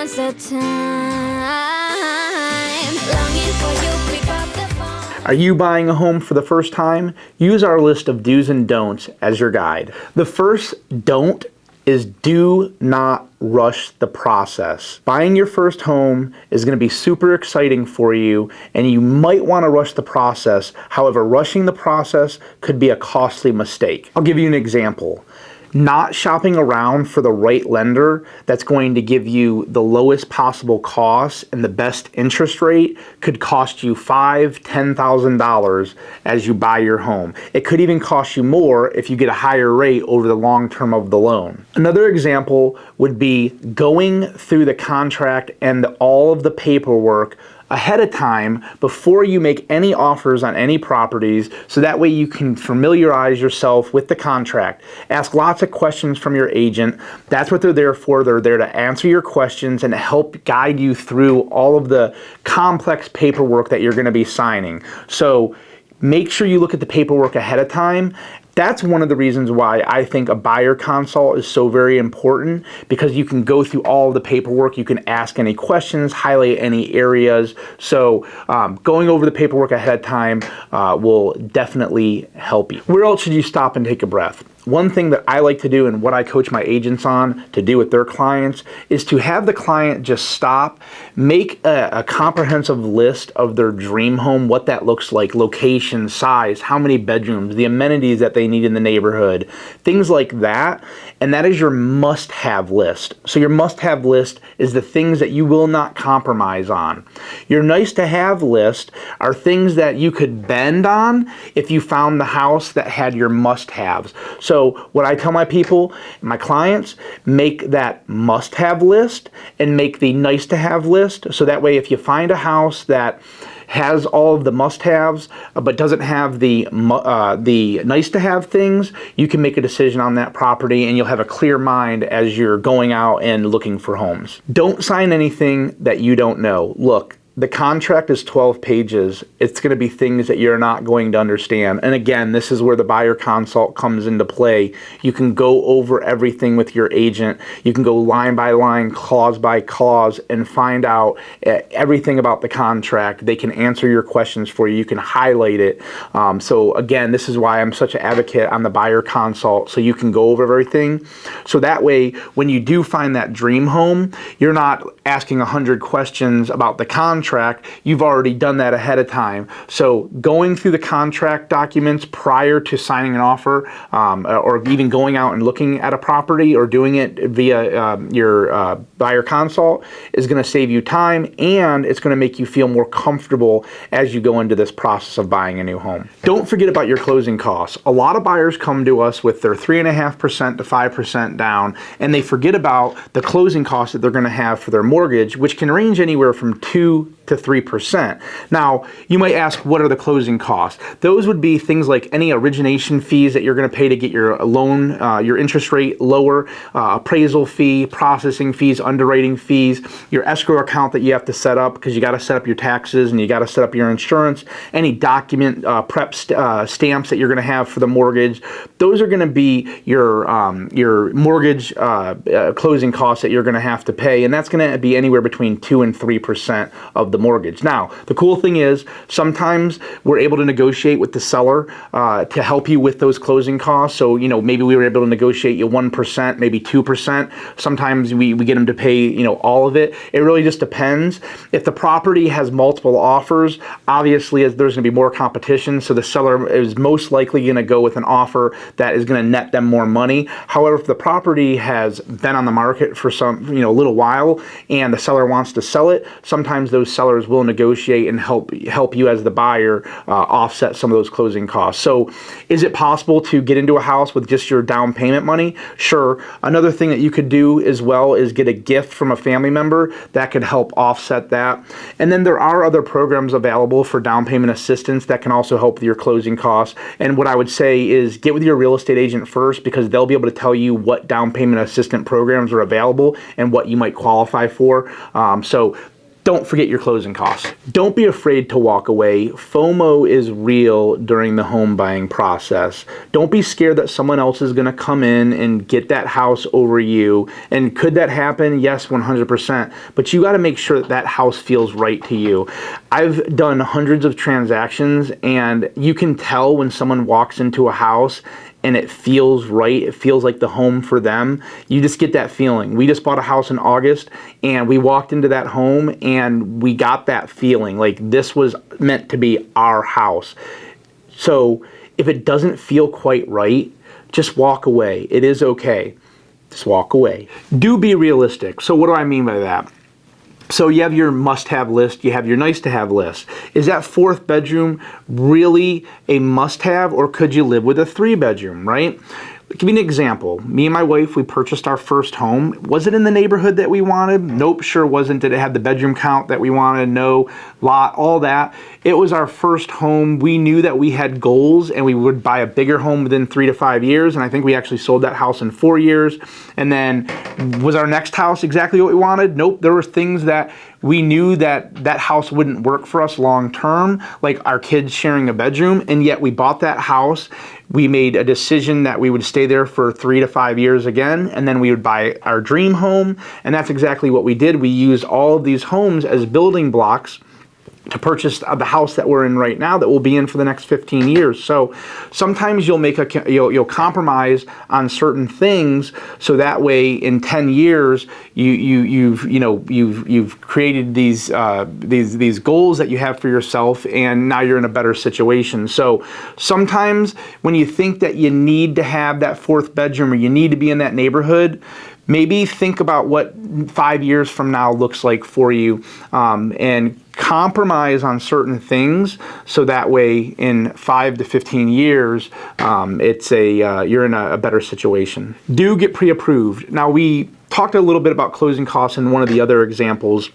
now's the time. Longing for you, pick up the phone. Are you buying a home for the first time? Use our list of do's and don'ts as your guide. The first don't is do not rush the process. Buying your first home is going to be super exciting for you, and you might want to rush the process. However, rushing the process could be a costly mistake. I'll give you an example. Not shopping around for the right lender that's going to give you the lowest possible cost and the best interest rate could cost you $5,000, $10,000 as you buy your home. It could even cost you more if you get a higher rate over the long term of the loan. Another example would be going through the contract and all of the paperwork ahead of time before you make any offers on any properties, so that way you can familiarize yourself with the contract. Ask lots of questions from your agent. That's what they're there for. They're there to answer your questions and help guide you through all of the complex paperwork that you're going to be signing. So make sure you look at the paperwork ahead of time. That's one of the reasons why I think a buyer consult is so very important, because you can go through all of the paperwork, you can ask any questions, highlight any areas. So going over the paperwork ahead of time will definitely help you. Where else should you stop and take a breath? One thing that I like to do and what I coach my agents on to do with their clients is to have the client just stop, make a comprehensive list of their dream home, what that looks like, location, size, how many bedrooms, the amenities that they need in the neighborhood, things like that. And that is your must-have list. So your must-have list is the things that you will not compromise on. Your nice-to-have list are things that you could bend on if you found the house that had your must-haves. So what I tell my people, my clients, make that must-have list and make the nice-to-have list. So that way if you find a house that has all of the must-haves but doesn't have the nice-to-have things, you can make a decision on that property and you'll have a clear mind as you're going out and looking for homes. Don't sign anything that you don't know. Look, the contract is 12 pages. It's going to be things that you're not going to understand. And again, this is where the buyer consult comes into play. You can go over everything with your agent. You can go line by line, clause by clause, and find out everything about the contract. They can answer your questions for you. You can highlight it. So again, this is why I'm such an advocate on the buyer consult, so you can go over everything. So that way, when you do find that dream home, you're not asking 100 questions about the contract. You've already done that ahead of time. So going through the contract documents prior to signing an offer, or even going out and looking at a property or doing it via your buyer consult is going to save you time, and it's going to make you feel more comfortable as you go into this process of buying a new home. Don't forget about your closing costs. A lot of buyers come to us with their 3.5% to 5% down, and they forget about the closing costs that they're going to have for their mortgage, which can range anywhere from 2 to 3%. Now, you might ask, what are the closing costs? Those would be things like any origination fees that you're going to pay to get your loan, your interest rate lower, appraisal fee, processing fees, underwriting fees, your escrow account that you have to set up because you got to set up your taxes and you got to set up your insurance, any document prep stamps that you're going to have for the mortgage. Those are going to be your mortgage closing costs that you're going to have to pay, and that's going to be anywhere between 2 and 3% of the mortgage. Now, the cool thing is sometimes we're able to negotiate with the seller to help you with those closing costs. So, maybe we were able to negotiate you 1%, maybe 2%. Sometimes we get them to pay, all of it. It really just depends. If the property has multiple offers, obviously there's going to be more competition. So the seller is most likely going to go with an offer that is going to net them more money. However, if the property has been on the market for some, a little while and the seller wants to sell it, sometimes those sellers will negotiate and help you as the buyer offset some of those closing costs. So is it possible to get into a house with just your down payment money? Sure. Another thing that you could do as well is get a gift from a family member that could help offset that. And then there are other programs available for down payment assistance that can also help with your closing costs. And what I would say is get with your real estate agent first, because they'll be able to tell you what down payment assistance programs are available and what you might qualify for. So don't forget your closing costs. Don't be afraid to walk away. FOMO is real during the home buying process. Don't be scared that someone else is going to come in and get that house over you. And could that happen? Yes, 100%. But you got to make sure that that house feels right to you. I've done hundreds of transactions, and you can tell when someone walks into a house and it feels right, it feels like the home for them. You just get that feeling. We just bought a house in August, and we walked into that home and we got that feeling like this was meant to be our house. So if it doesn't feel quite right, just walk away. It is okay. Just walk away. Do be realistic. So what do I mean by that? So you have your must-have list, you have your nice-to-have list. Is that fourth bedroom really a must-have, or could you live with a 3-bedroom, right? I'll give you an example. Me and my wife, we purchased our first home. Was it in the neighborhood that we wanted? Nope, sure wasn't. Did it have the bedroom count that we wanted? No, lot, all that. It was our first home. We knew that we had goals and we would buy a bigger home within 3 to 5 years. And I think we actually sold that house in 4 years. And then was our next house exactly what we wanted? Nope, there were things that we knew that that house wouldn't work for us long term, like our kids sharing a bedroom, and yet we bought that house. We made a decision that we would stay there for 3 to 5 years again, and then we would buy our dream home, and that's exactly what we did. We used all of these homes as building blocks to purchase the house that we're in right now that we'll be in for the next 15 years. So sometimes you'll compromise on certain things, so that way in 10 years you've created these goals that you have for yourself, and now you're in a better situation. So sometimes when you think that you need to have that fourth bedroom or you need to be in that neighborhood, maybe think about what 5 years from now looks like for you, and compromise on certain things, so that way in 5 to 15 years you're in a better situation. Do get pre-approved. Now, we talked a little bit about closing costs in one of the other examples.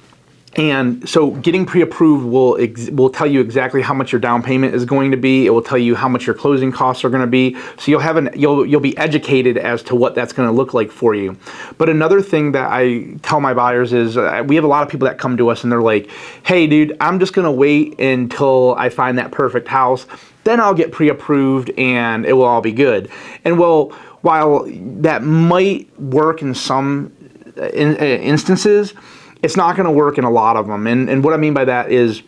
And so getting pre-approved will tell you exactly how much your down payment is going to be. It will tell you how much your closing costs are going to be. So you'll be educated as to what that's going to look like for you. But another thing that I tell my buyers is we have a lot of people that come to us and they're like, "Hey, dude, I'm just going to wait until I find that perfect house. Then I'll get pre-approved and it will all be good." And well, while that might work in some instances, it's not going to work in a lot of them. And what I mean by that is,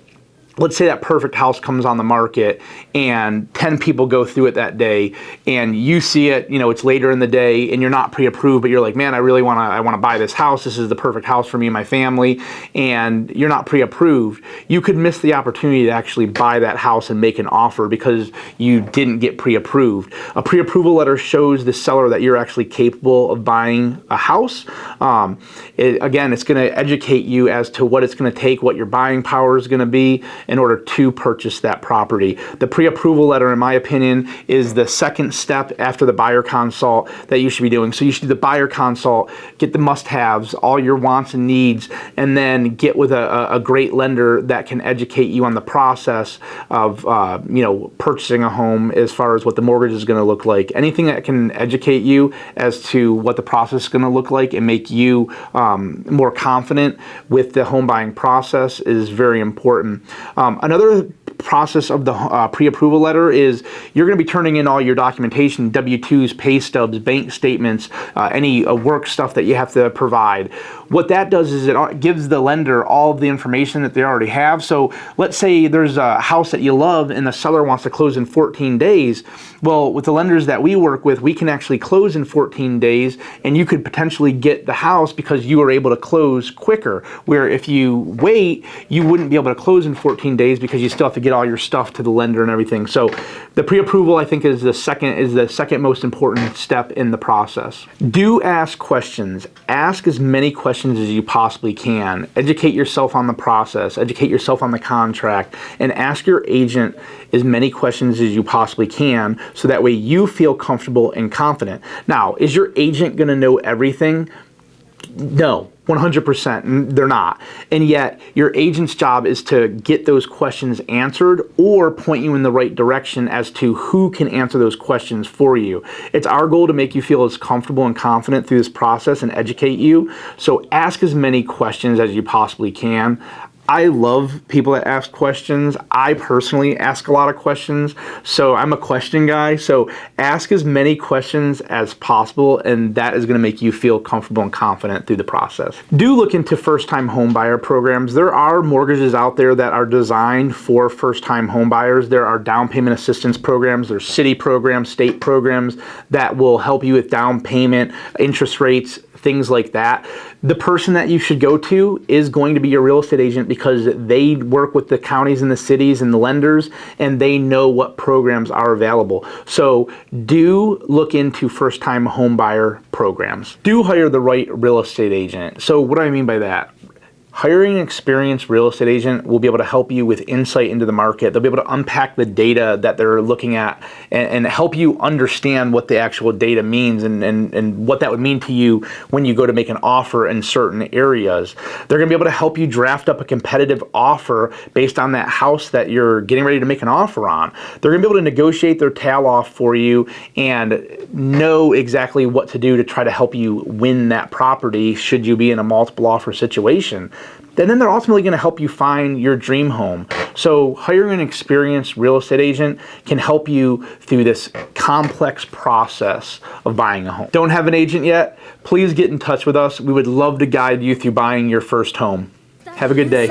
let's say that perfect house comes on the market and 10 people go through it that day, and you see it, it's later in the day and you're not pre-approved, but you're like, "Man, I want to buy this house. This is the perfect house for me and my family," and you're not pre-approved. You could miss the opportunity to actually buy that house and make an offer because you didn't get pre-approved. A pre-approval letter shows the seller that you're actually capable of buying a house. Again, it's going to educate you as to what it's going to take, what your buying power is going to be in order to purchase that property. The pre-approval letter, in my opinion, is the second step after the buyer consult that you should be doing. So you should do the buyer consult, get the must-haves, all your wants and needs, and then get with a great lender that can educate you on the process of purchasing a home, as far as what the mortgage is going to look like. Anything that can educate you as to what the process is going to look like and make you more confident with the home buying process is very important. Another process of the pre-approval letter is you're going to be turning in all your documentation, W-2s, pay stubs, bank statements, any work stuff that you have to provide. What that does is it gives the lender all of the information that they already have. So let's say there's a house that you love and the seller wants to close in 14 days. Well, with the lenders that we work with, we can actually close in 14 days, and you could potentially get the house because you were able to close quicker. Where if you wait, you wouldn't be able to close in 14 days because you still have to get all your stuff to the lender and everything. So the pre-approval, I think, is the second most important step in the process. Do ask questions. Ask as many questions as you possibly can. Educate yourself on the process, educate yourself on the contract, and ask your agent as many questions as you possibly can, so that way you feel comfortable and confident. Now, is your agent going to know everything? No, 100%, they're not. And yet, your agent's job is to get those questions answered or point you in the right direction as to who can answer those questions for you. It's our goal to make you feel as comfortable and confident through this process and educate you. So ask as many questions as you possibly can. I love people that ask questions. I personally ask a lot of questions, so I'm a question guy. So ask as many questions as possible, and that is going to make you feel comfortable and confident through the process. Do look into first-time home buyer programs. There are mortgages out there that are designed for first-time home buyers. There are down payment assistance programs. There's city programs, state programs that will help you with down payment, interest rates, things like that. The person that you should go to is going to be your real estate agent because they work with the counties and the cities and the lenders, and they know what programs are available. So do look into first-time home buyer programs. Do hire the right real estate agent. So what do I mean by that? Hiring an experienced real estate agent will be able to help you with insight into the market. They'll be able to unpack the data that they're looking at and help you understand what the actual data means and what that would mean to you when you go to make an offer in certain areas. They're going to be able to help you draft up a competitive offer based on that house that you're getting ready to make an offer on. They're going to be able to negotiate their tail off for you and know exactly what to do to try to help you win that property should you be in a multiple offer situation. And then they're ultimately going to help you find your dream home. So hiring an experienced real estate agent can help you through this complex process of buying a home. Don't have an agent yet? Please get in touch with us. We would love to guide you through buying your first home. Have a good day.